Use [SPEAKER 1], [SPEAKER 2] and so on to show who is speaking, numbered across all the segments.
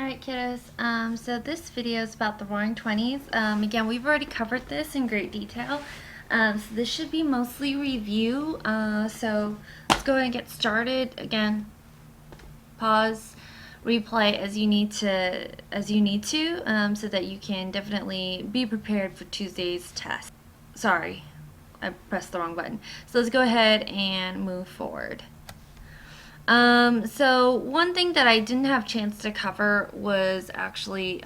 [SPEAKER 1] Alright kiddos, so this video is about the Roaring Twenties. Again, we've already covered this in great detail, so this should be mostly review, so let's go ahead and get started. Again, pause, replay as you need to, so that you can definitely be prepared for Tuesday's test. Sorry, I pressed the wrong button. So let's go ahead and move forward. So one thing that I didn't have a chance to cover was actually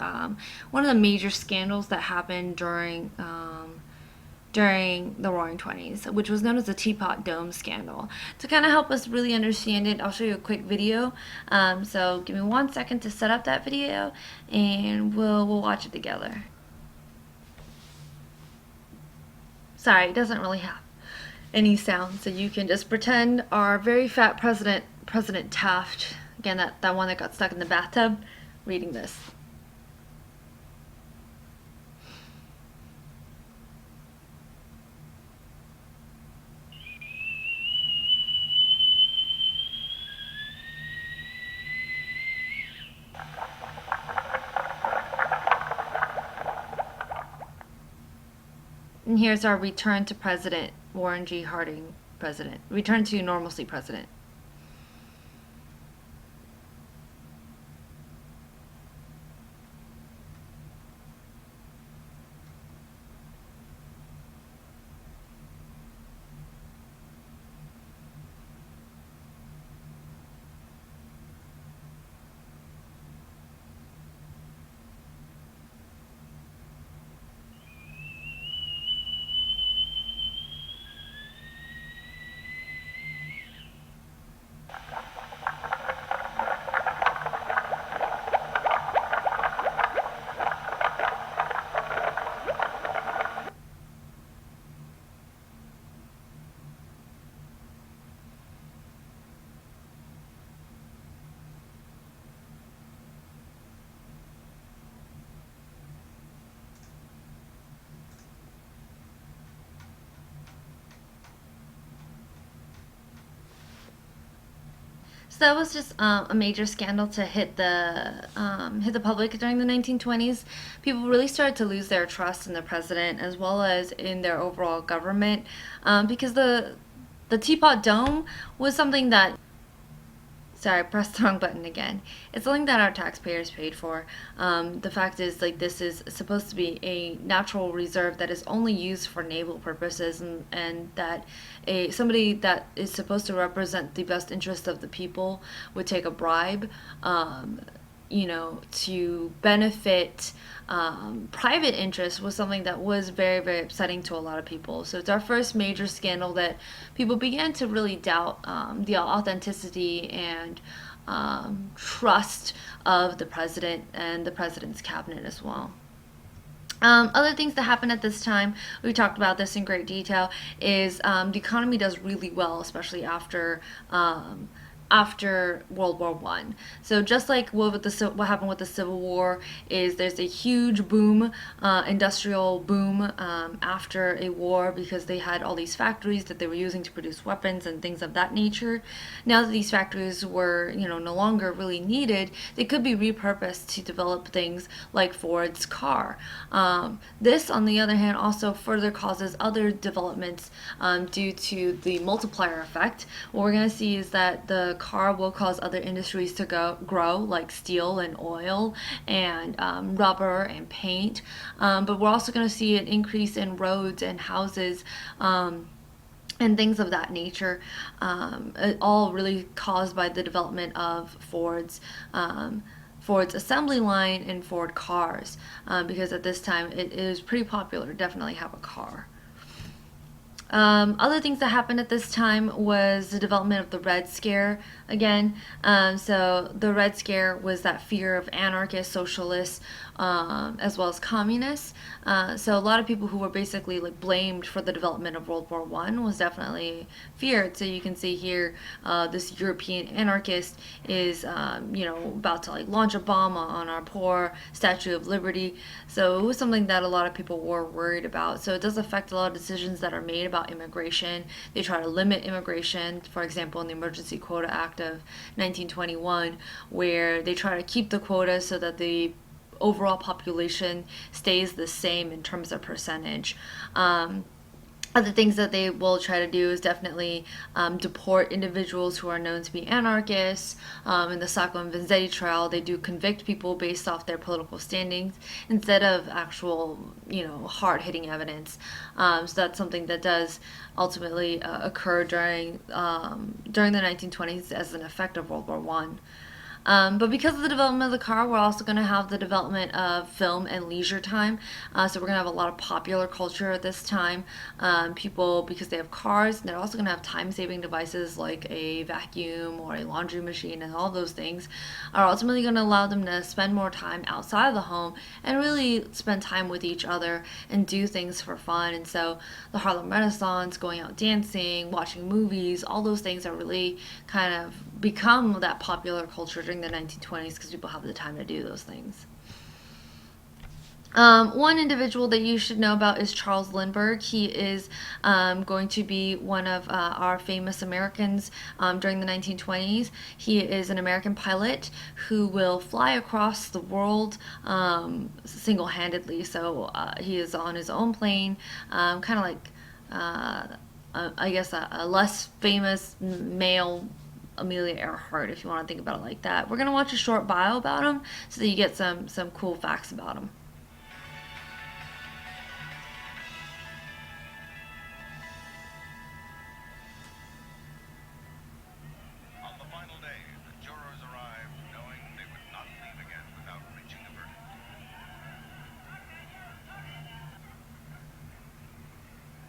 [SPEAKER 1] one of the major scandals that happened during the Roaring Twenties, which was known as the Teapot Dome scandal. To kind of help us really understand it, I'll show you a quick video. So give me 1 second to set up that video, and we'll watch it together. Sorry, it doesn't really have any sound, so you can just pretend our very fat President Taft, again, that one that got stuck in the bathtub, reading this. And here's our return to President, Warren G. Harding, President. Return to normalcy, President. So that was just a major scandal to hit the public during the 1920s. People really started to lose their trust in the president as well as in their overall government, because the Teapot Dome was something that, sorry, I pressed the wrong button again. It's something that our taxpayers paid for. The fact is, like, this is supposed to be a natural reserve that is only used for naval purposes, and that somebody that is supposed to represent the best interest of the people would take a bribe, to benefit private interests, was something that was very, very upsetting to a lot of people. So it's our first major scandal that people began to really doubt the authenticity and trust of the president and the president's cabinet as well. Other things that happened at this time, we talked about this in great detail, is the economy does really well, especially after World War One. So just like what happened with the Civil War, is there's a huge boom, industrial boom, after a war, because they had all these factories that they were using to produce weapons and things of that nature. Now that these factories were, no longer really needed, they could be repurposed to develop things like Ford's car. This, on the other hand, also further causes other developments due to the multiplier effect. What we're going to see is that the car will cause other industries to grow, like steel and oil and rubber and paint. But we're also going to see an increase in roads and houses, and things of that nature, all really caused by the development of Ford's assembly line and Ford cars, because at this time it is pretty popular to definitely have a car. Other things that happened at this time was the development of the Red Scare again. So the Red Scare was that fear of anarchists, socialists, as well as communists. So a lot of people who were basically like blamed for the development of World War One was definitely feared. So you can see here, this European anarchist is, about to like launch a bomb on our poor Statue of Liberty. So it was something that a lot of people were worried about. So it does affect a lot of decisions that are made about about immigration. They try to limit immigration, for example, in the Emergency Quota Act of 1921, where they try to keep the quota so that the overall population stays the same in terms of percentage. Other things that they will try to do is definitely deport individuals who are known to be anarchists. In the Sacco and Vanzetti trial, they do convict people based off their political standings instead of actual, hard-hitting evidence. So that's something that does ultimately occur during the 1920s as an effect of World War One. But because of the development of the car, we're also going to have the development of film and leisure time. So we're going to have a lot of popular culture at this time. People, because they have cars, they're also going to have time-saving devices like a vacuum or a laundry machine, and all those things are ultimately going to allow them to spend more time outside of the home and really spend time with each other and do things for fun. And so the Harlem Renaissance, going out dancing, watching movies, all those things are really kind of become that popular culture during the 1920s because people have the time to do those things. One individual that you should know about is Charles Lindbergh. He is going to be one of our famous Americans during the 1920s. He is an American pilot who will fly across the world single-handedly. So he is on his own plane, kind of like, I guess, a less famous male Amelia Earhart, if you want to think about it like that. We're going to watch a short bio about him so that you get some cool facts about him.
[SPEAKER 2] On the final day, the jurors arrived knowing they would not leave again without reaching a verdict.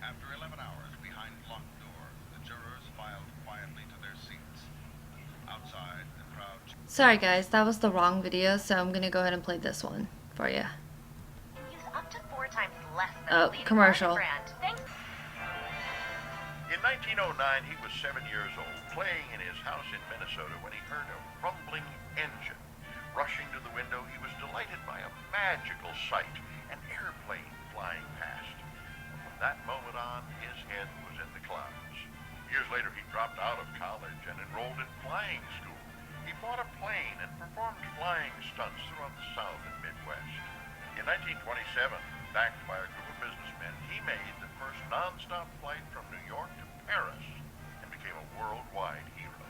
[SPEAKER 2] After 11 hours behind locked doors, the jurors filed quietly to their seats. Outside, the crowd...
[SPEAKER 1] Sorry guys, that was the wrong video, so I'm gonna go ahead and play this one for you.
[SPEAKER 3] Use up to 4 times less than the
[SPEAKER 1] commercial.
[SPEAKER 3] brand. Thanks.
[SPEAKER 4] In 1909, he was 7 years old, playing in his house in Minnesota when he heard a rumbling engine. Rushing to the window, he was delighted by a magical sight, an airplane flying past. From that moment on, his head was in the clouds. Years later, he dropped out of college and enrolled in flying school. He bought a plane and performed flying stunts throughout the South and Midwest. In 1927, backed by a group of businessmen, he made the first non-stop flight from New York to Paris and became a worldwide hero.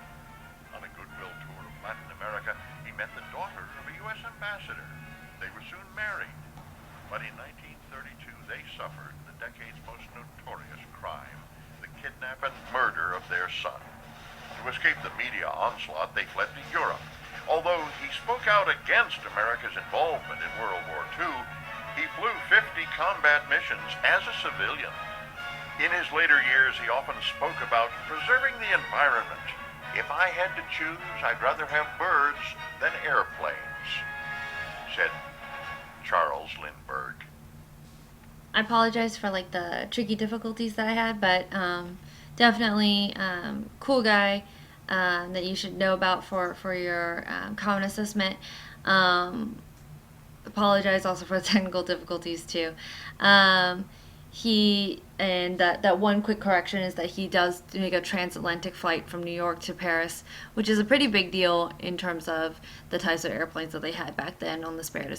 [SPEAKER 4] On a goodwill tour of Latin America, he met the daughter of a U.S. ambassador. They were soon married. But in 1932, they suffered the decade's most notorious crime, the kidnap and murder of their son. To escape the media onslaught, they fled to Europe. Although he spoke out against America's involvement in World War II, he flew 50 combat missions as a civilian. In his later years, he often spoke about preserving the environment. If I had to choose, I'd rather have birds than airplanes, said Charles Lindbergh.
[SPEAKER 1] I apologize for like the tricky difficulties that I had, but definitely cool guy that you should know about for your common assessment. Apologize also for the technical difficulties too. That one quick correction is that he does make a transatlantic flight from New York to Paris, which is a pretty big deal in terms of the types of airplanes that they had back then on the Spirit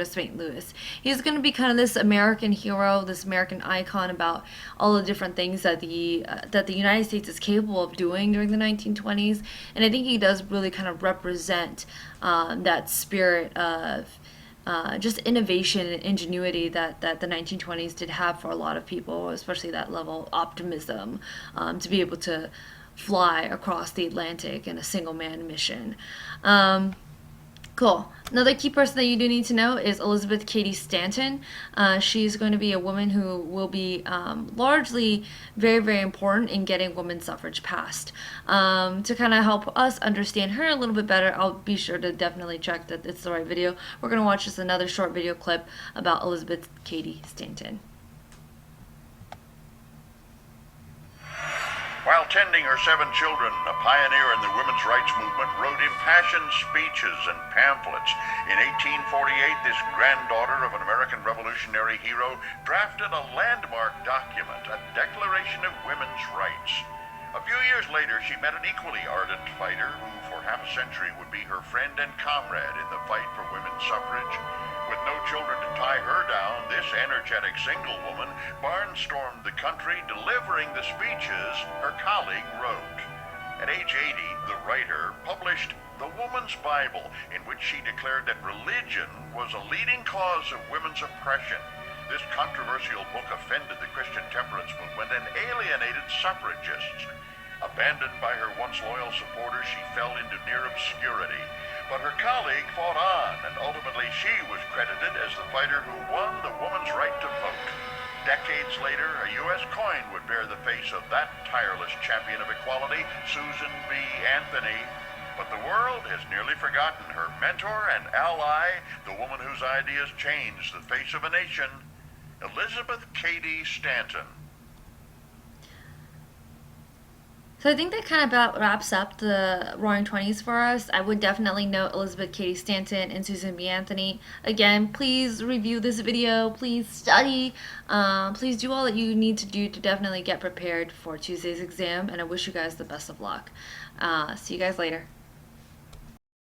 [SPEAKER 1] of St. Louis. He's going to be kind of this American hero, this American icon about all the different things that the United States is capable of doing during the 1920s, and I think he does really kind of represent that spirit of just innovation and ingenuity that the 1920s did have for a lot of people, especially that level of optimism to be able to fly across the Atlantic in a single-man mission. Cool. Another key person that you do need to know is Elizabeth Cady Stanton. She's going to be a woman who will be largely very, very important in getting women's suffrage passed. To kind of help us understand her a little bit better, I'll be sure to definitely check that it's the right video. We're going to watch just another short video clip about Elizabeth Cady Stanton.
[SPEAKER 4] While tending her 7 children, a pioneer in the women's rights movement wrote impassioned speeches and pamphlets. In 1848, this granddaughter of an American revolutionary hero drafted a landmark document, a Declaration of Women's Rights. A few years later, she met an equally ardent fighter who for half a century would be her friend and comrade in the fight for women's suffrage. With no children to tie her down, this energetic single woman barnstormed the country, delivering the speeches her colleague wrote. At age 80, the writer published The Woman's Bible, in which she declared that religion was a leading cause of women's oppression. This controversial book offended the Christian temperance movement and alienated suffragists. Abandoned by her once loyal supporters, she fell into near obscurity. But her colleague fought on, and ultimately she was credited as the fighter who won the woman's right to vote. Decades later, a U.S. coin would bear the face of that tireless champion of equality, Susan B. Anthony. But the world has nearly forgotten her mentor and ally, the woman whose ideas changed the face of a nation, Elizabeth Cady Stanton.
[SPEAKER 1] So I think that kind of about wraps up the Roaring Twenties for us. I would definitely note Elizabeth Cady Stanton and Susan B. Anthony. Again, please review this video. Please study. Please do all that you need to do to definitely get prepared for Tuesday's exam. And I wish you guys the best of luck. See you guys later.